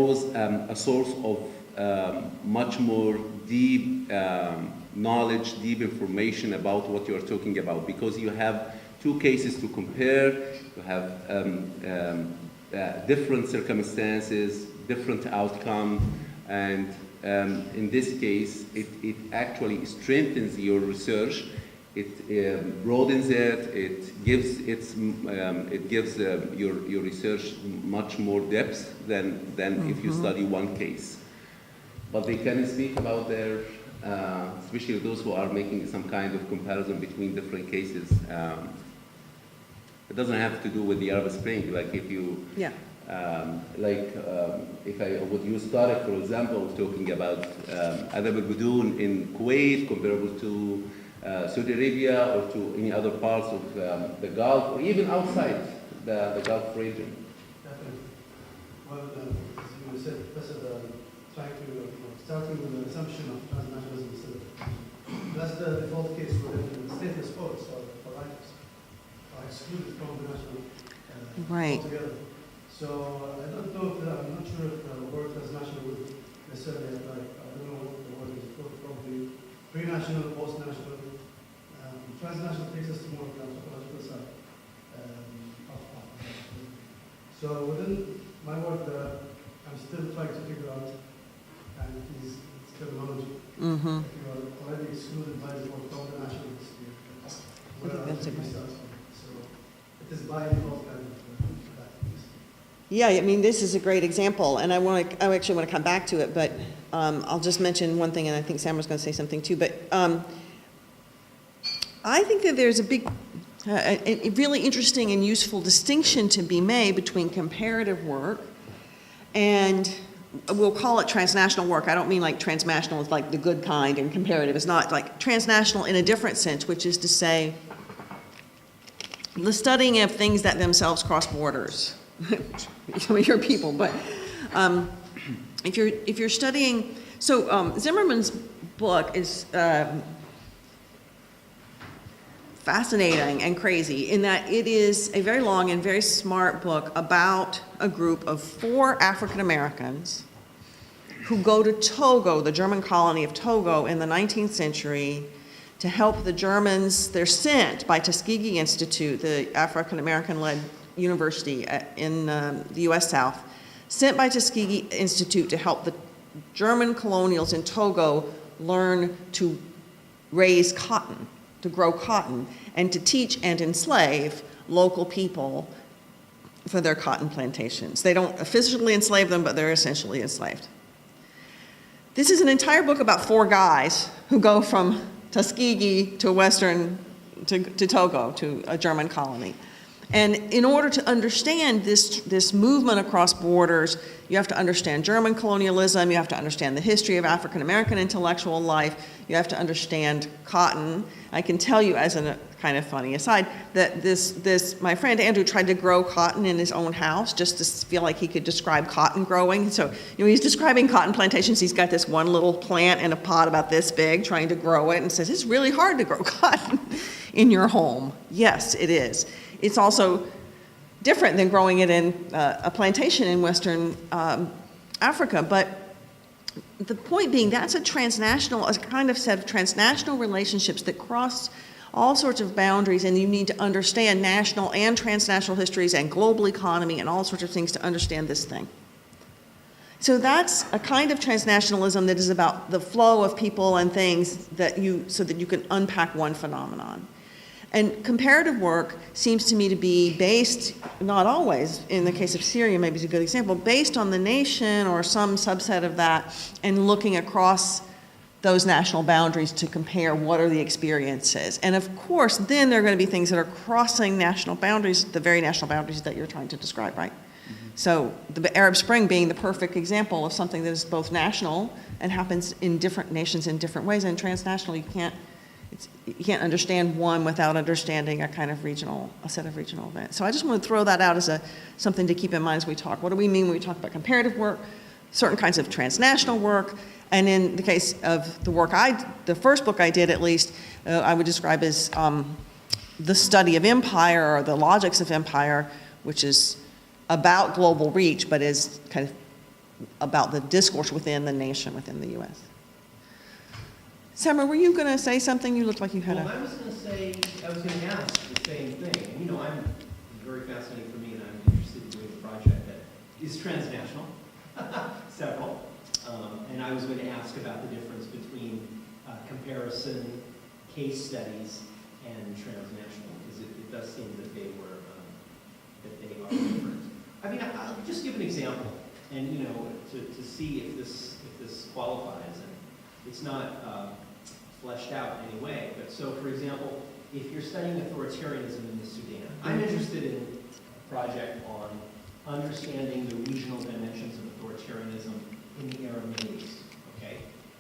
always a source of much more deep knowledge, deep information about what you are talking about, because you have two cases to compare, you have different circumstances, different outcome, and in this case, it actually strengthens your research. It broadens it. It gives your research much more depth than if you study one case. But they can speak about their, especially those who are making some kind of comparison between different cases. It doesn't have to do with the Arab Spring. Like if you, if I would use Tariq, for example, talking about Adab al-Budun in Kuwait comparable to Saudi Arabia or to any other parts of the Gulf, or even outside the Gulf region. Definitely. Well, as you said, Professor, trying to, starting with the assumption of transnationalism, that's the default case for stateless poets or writers, are excluded from the national altogether. So I don't know if, I'm not sure if the word transnational would necessarily apply. I don't know what the word is, probably pre-national, post-national. Transnational takes us to more of the anthropological side. So within my work, I'm still trying to figure out, and it's terminology. If you are already excluded by the word from the national history, where are you starts from? So it is by default kind of that. Yeah, I mean, this is a great example, and I actually want to come back to it, but I'll just mention one thing, and I think Sam was going to say something too, but I think that there's a really interesting and useful distinction to be made between comparative work and we'll call it transnational work. I don't mean like transnational is like the good kind, and comparative is not. Like transnational in a different sense, which is to say the studying of things that themselves cross borders. Some of your people, but if you're studying, so Zimmerman's book is fascinating and crazy in that it is a very long and very smart book about a group of 4 African Americans who go to Togo, the German colony of Togo in the 19th century to help the Germans. They're sent by Tuskegee Institute, the African American-led university in the US South, sent by Tuskegee Institute to help the German colonials in Togo learn to raise cotton, to grow cotton, and to teach and enslave local people for their cotton plantations. They don't officially enslave them, but they're essentially enslaved. This is an entire book about 4 guys who go from Tuskegee to Togo, to a German colony. And in order to understand this movement across borders, you have to understand German colonialism, you have to understand the history of African American intellectual life, you have to understand cotton. I can tell you as a kind of funny aside that my friend Andrew tried to grow cotton in his own house just to feel like he could describe cotton growing. So, he's describing cotton plantations. He's got this one little plant in a pot about this big trying to grow it and says, it's really hard to grow cotton in your home. Yes, it is. It's also different than growing it in a plantation in Western Africa, but the point being that's a kind of set of transnational relationships that cross all sorts of boundaries, and you need to understand national and transnational histories and global economy and all sorts of things to understand this thing. So that's a kind of transnationalism that is about the flow of people and things so that you can unpack one phenomenon. And comparative work seems to me to be based, not always, in the case of Syria maybe is a good example, based on the nation or some subset of that and looking across those national boundaries to compare what are the experiences. And of course, then there are going to be things that are crossing national boundaries, the very national boundaries that you're trying to describe, right? Mm-hmm. So the Arab Spring being the perfect example of something that is both national and happens in different nations in different ways, and transnational, you can't understand one without understanding a set of regional events. So I just want to throw that out as something to keep in mind as we talk. What do we mean when we talk about comparative work, certain kinds of transnational work, and in the case of the first book I did at least, I would describe as the study of empire or the logics of empire, which is about global reach, but is kind of about the discourse within the nation, within the U.S. Samra, were you going to say something? You looked like you had Well, a... I was going to ask the same thing. And, you know, it's very fascinating for me, and I'm interested in doing a project that is transnational, several. And I was going to ask about the difference between comparison case studies and transnational, because it does seem that they are different. I mean, I'll just give an example, and you know, to see if this qualifies, and it's not fleshed out in any way. But so, for example, if you're studying authoritarianism in the Sudan, I'm interested in a project on understanding the regional dimensions of authoritarianism in the Arab Middle East. Okay,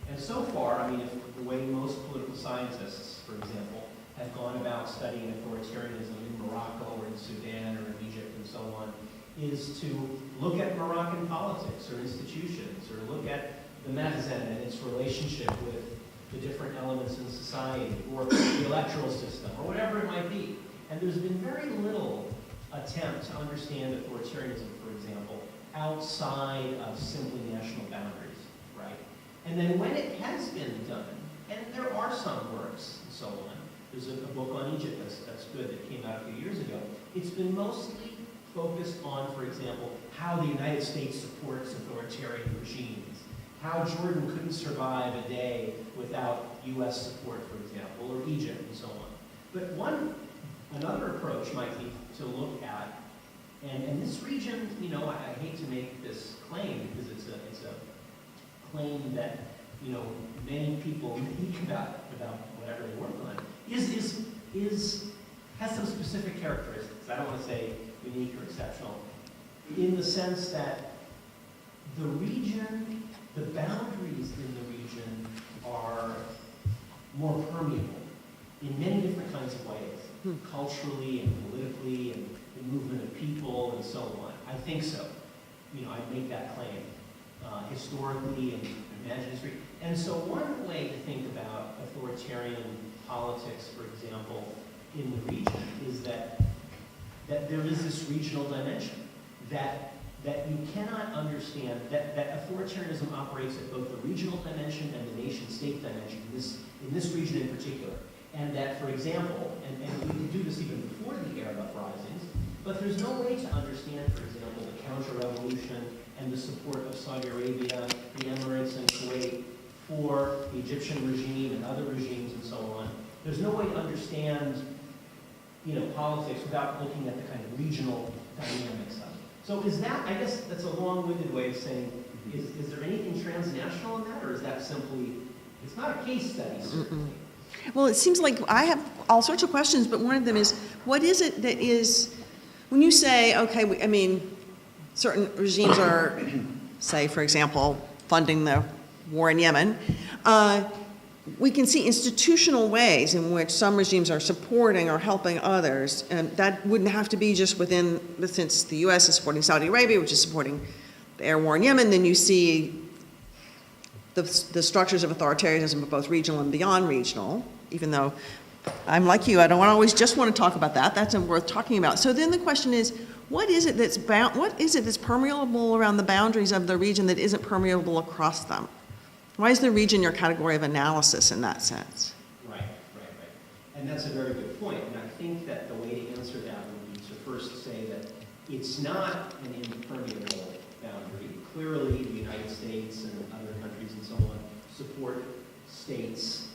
and so far, I mean, if the way most political scientists, for example, have gone about studying authoritarianism in Morocco or in Sudan or in Egypt and so on, is to look at Moroccan politics or institutions, or look at the Makhzen and its relationship with the different elements in society, or the electoral system, or whatever it might be. And there's been very little attempt to understand authoritarianism, for example, outside of simply national boundaries, right? And then when it has been done, and there are some works and so on, there's a book on Egypt that's good that came out a few years ago. It's been mostly focused on, for example, how the United States supports authoritarian regimes, how Jordan couldn't survive a day without U.S. support, for example, or Egypt and so on. But another approach might be to look at, and this region, you know, I hate to make this claim because it's a claim that, you know, many people think about whatever they work on, has some specific characteristics. I don't want to say unique or exceptional, in the sense that the region, the boundaries in the region are more permeable in many different kinds of ways, culturally and politically and the movement of people and so on. I think so. You know, I make that claim historically and imagine history. And so one way to think about authoritarian politics, for example, in the region is that there is this regional dimension, that you cannot understand, that authoritarianism operates at both the regional dimension and the nation-state dimension, in this region in particular. And that, for example, and we can do this even before the Arab uprisings, but there's no way to understand, for example, the counter-revolution and the support of Saudi Arabia, the Emirates, and Kuwait for the Egyptian regime and other regimes and so on. There's no way to understand, you know, politics without looking at the kind of regional dynamics of it. So is that, I guess that's a long-winded way of saying, is there anything transnational in that, or is that simply, it's not a case study, certainly. Well, it seems like I have all sorts of questions, but one of them is, what is it that is, when you say, okay, I mean, certain regimes are, say, for example, funding the war in Yemen, we can see institutional ways in which some regimes are supporting or helping others, and that wouldn't have to be just within, since the U.S. is supporting Saudi Arabia, which is supporting the air war in Yemen, then you see the structures of authoritarianism are both regional and beyond regional, even though I'm like you, I don't always just want to talk about that. That's worth talking about. So then the question is, what is it that's permeable around the boundaries of the region that isn't permeable across them? Why is the region your category of analysis in that sense? Right. And that's a very good point. And I think that the way to answer that would be to first say that it's not an impermeable boundary. Clearly, the United States and other countries and so on support states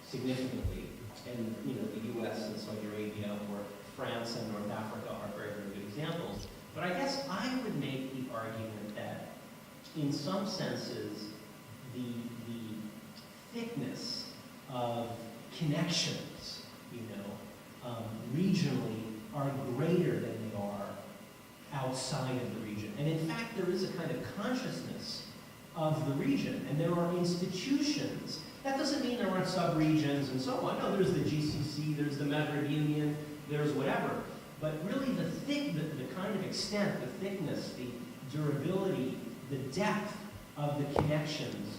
significantly. And, you know, the U.S. and Saudi Arabia or France and North Africa are very, very good examples. But I guess I would make the argument that in some senses, the thickness of connections, you know, regionally are greater than they are outside of the region. And in fact, there is a kind of consciousness of the region, and there are institutions. That doesn't mean there aren't sub-regions and so on. No, there's the GCC, there's the Maghreb Union, there's whatever. But really the kind of extent, the thickness, the durability, the depth of the connections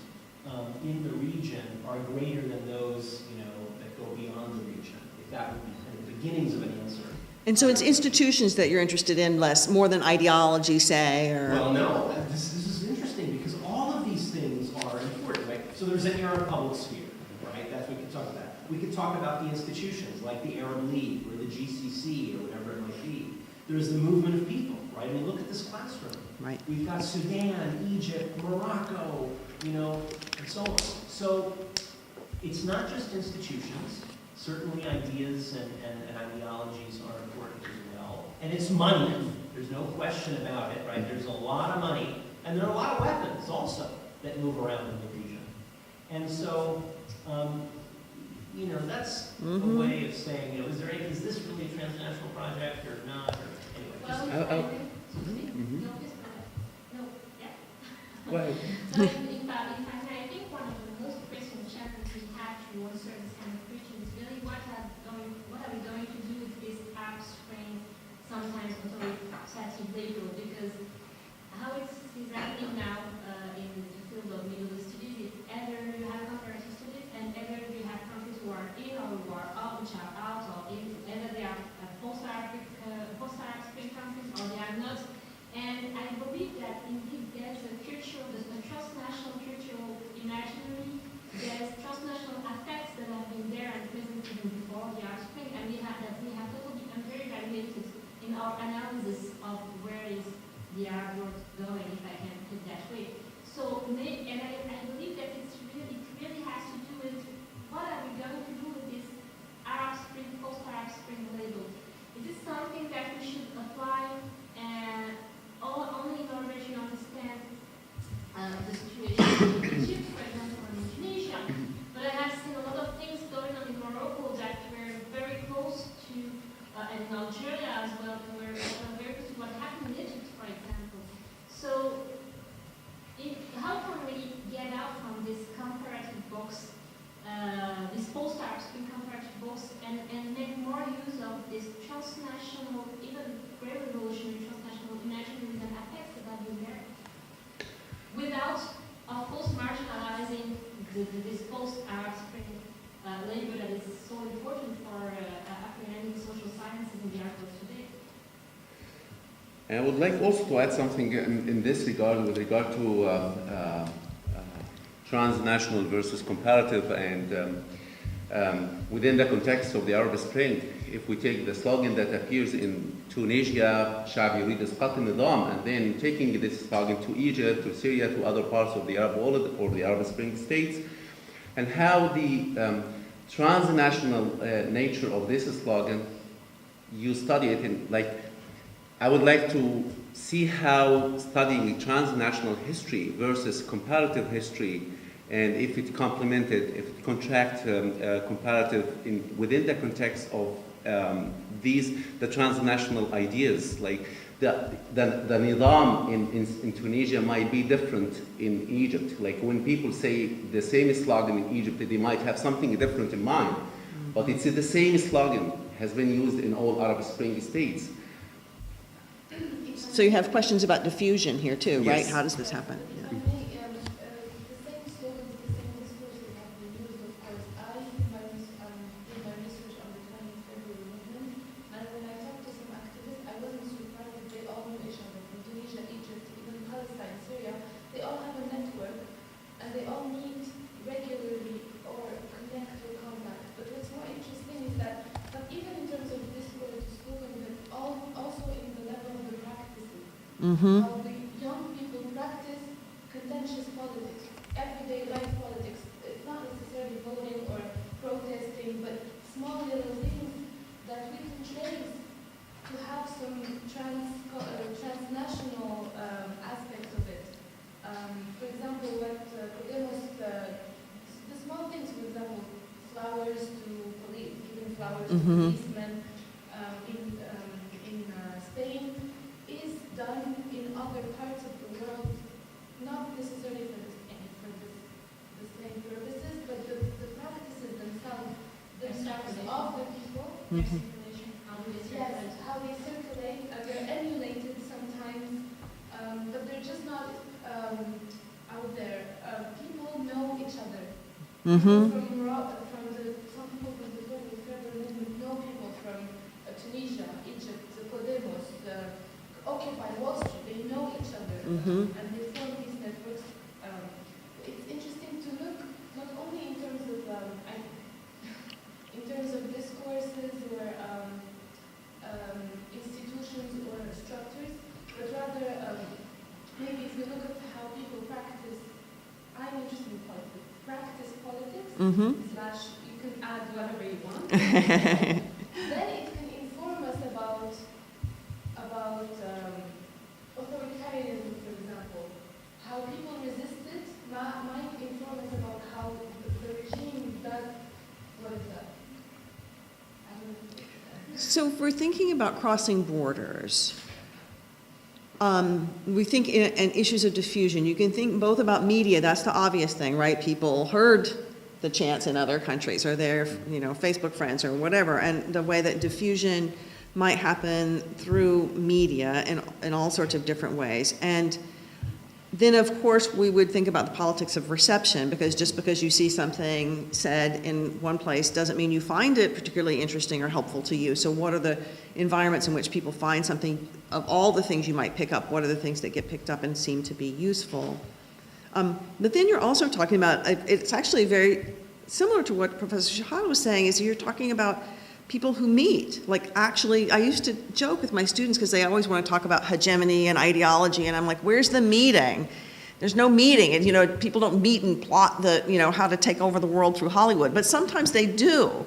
in the region are greater than those, you know, that go beyond the region, if that would be kind of beginnings of an answer. And so it's institutions that you're interested in more than ideology, say, or... Well, no, this is interesting things are important, right? So there's an Arab public sphere, right? That's what we could talk about. We could talk about the institutions like the Arab League or the GCC or whatever it might be. There's the movement of people, right? I mean, look at this classroom. Right. We've got Sudan, Egypt, Morocco, you know, and so on. So it's not just institutions. Certainly ideas and ideologies are important as well. And it's money. There's no question about it, right? There's a lot of money. And there are a lot of weapons also that move around in the region. And so, you know, that's a way of saying, you know, is this really a transnational project or not? Or anyway, just, Go ahead. So in fact, I think one of the most pressing challenges we have to answer this kind of question is really what are we going to do with this Arab Spring, sometimes authoritative label, because how it's happening now in the field of Middle East studies is either you have comparative studies and either you have countries who are in or who are out, which are out or in, either they are post-Arab Spring countries or they are not. And I believe that indeed there's a cultural, there's a transnational cultural imaginary, there's transnational affects that have been there and present even before the Arab Spring, and we have totally underevaluated in our analysis of where is the Arab world going, if I can put it that way. So, and I believe that it really has to do with what are we going to do with this Arab Spring, post-Arab Spring label? Is it something that we should apply only in order to understand the situation in Egypt, for example, or in Tunisia? But I have seen a lot of things going on in Morocco that were very close to, and in Algeria as well, that were very close to what happened in Egypt, for example. So, how can we get out from this comparative box, this post-Arab Spring comparative box, and make more use of this transnational, even revolutionary transnational imaginaries and affects that have been there, without, of course, marginalizing this post-Arab Spring labor that is so important for African social sciences in the art world today. And I would like also to add something in this regard, with regard to transnational versus comparative, and within the context of the Arab Spring, if we take the slogan that appears in Tunisia, "Sha'b yurid isqat al-nizam," and then taking this slogan to Egypt, to Syria, to other parts of the Arab world or the Arab Spring states, and how the transnational nature of this slogan, you study it in, like, I would like to see how studying transnational history versus comparative history, and if it complemented, if it contract comparative within the context of the transnational ideas, like the nizam in Tunisia might be different in Egypt. Like when people say the same slogan in Egypt, they might have something different in mind, but it's the same slogan has been used in all Arab Spring states. So you have questions about diffusion here too, right? Yes. How does this happen? If Yeah. I may, the same slogans, the same discourses have been used, of course. I did my research on the 20th February movement, and when I talked to some activists, I wasn't surprised that they all know each other, from Tunisia, Egypt, even Palestine, Syria. They all have a network, and they all meet regularly or connect or contact. But what's more interesting is that even in terms of discourse, slogan, but also in the level of the practices. Mm-hmm. How the young people practice contentious politics, everyday life politics. It's not necessarily voting or protesting, but small little things that we can trace to have some transnational aspects of it. For example, what Podemos, the small things, for example, flowers to police, giving flowers to policemen in Spain, is done in other parts of the world, not necessarily for the same purposes, but the practices themselves of the people. Yes, how they circulate, they're emulated sometimes, but they're just not out there. People know each other. Mm-hmm. From Morocco, some people from the 20th February movement know people from Tunisia, Egypt, Podemos, Occupy Wall Street. They know each other, Mm-hmm. and they form these networks Mm-hmm. slash, you can add whatever you want. Then it can inform us about authoritarianism, for example. How people resist it might inform us about how the regime does what it does. I don't know. So if we're thinking about crossing borders, we think in issues of diffusion. You can think both about media, that's the obvious thing, right? People heard the chants in other countries or their, Facebook friends or whatever, and the way that diffusion might happen through media in all sorts of different ways. And then, of course, we would think about the politics of reception, because just because you see something said in one place doesn't mean you find it particularly interesting or helpful to you. So what are the environments in which people find something? Of all the things you might pick up, what are the things that get picked up and seem to be useful? But then you're also talking about, it's actually very similar to what Professor Shahada was saying, is you're talking about people who meet. Like, actually, I used to joke with my students because they always want to talk about hegemony and ideology, and I'm like, where's the meeting? There's no meeting, and people don't meet and plot how to take over the world through Hollywood, but sometimes they do.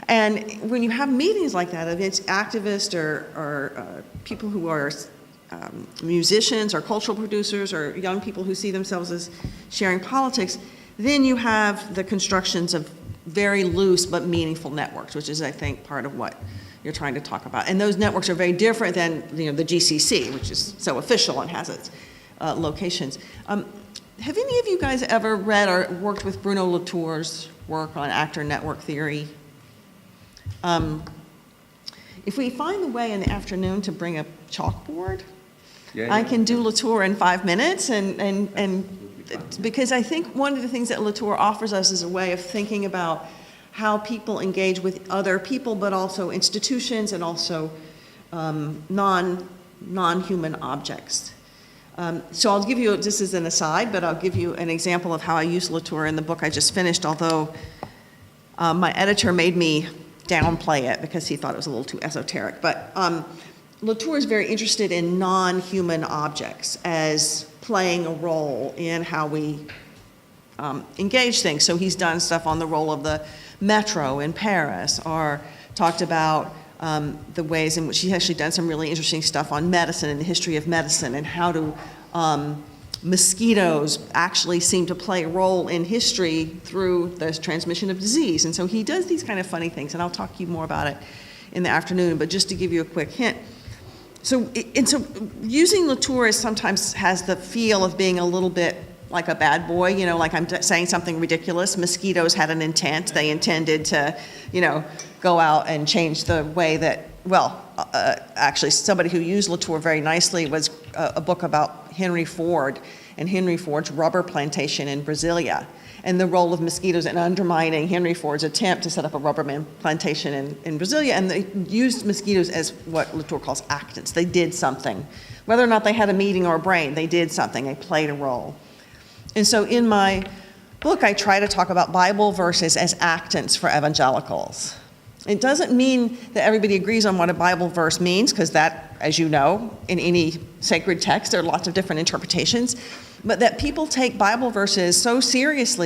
And when you have meetings like that, if it's activists or people who are musicians or cultural producers or young people who see themselves as sharing politics, then you have the constructions of very loose but meaningful networks, which is, I think, part of what you're trying to talk about. And those networks are very different than the GCC, which is so official and has its locations. Have any of you guys ever read or worked with Bruno Latour's work on actor network theory? If we find a way in the afternoon to bring a chalkboard, I can do Latour in 5 minutes, and because I think one of the things that Latour offers us is a way of thinking about how people engage with other people, but also institutions and also non-human objects. So I'll give you, this is an aside, but I'll give you an example of how I use Latour in the book I just finished, although my editor made me downplay it because he thought it was a little too esoteric. But Latour is very interested in non-human objects as playing a role in how we engage things. So he's done stuff on the role of the metro in Paris, or talked about the ways in which he's actually done some really interesting stuff on medicine and the history of medicine, and how do mosquitoes actually seem to play a role in history through the transmission of disease. And so he does these kind of funny things, and I'll talk to you more about it in the afternoon, but just to give you a quick hint. So using Latour sometimes has the feel of being a little bit like a bad boy, like I'm saying something ridiculous. Mosquitoes had an intent. They intended to, go out and change the way that, actually somebody who used Latour very nicely was a book about Henry Ford and Henry Ford's rubber plantation in Brasilia, and the role of mosquitoes in undermining Henry Ford's attempt to set up a rubber plantation in Brasilia. And they used mosquitoes as what Latour calls actants. They did something. Whether or not they had a meaning or a brain, they did something. They played a role. And so in my book, I try to talk about Bible verses as actants for evangelicals. It doesn't mean that everybody agrees on what a Bible verse means, because that, as you know, in any sacred text, there are lots of different interpretations, but that people take Bible verses so seriously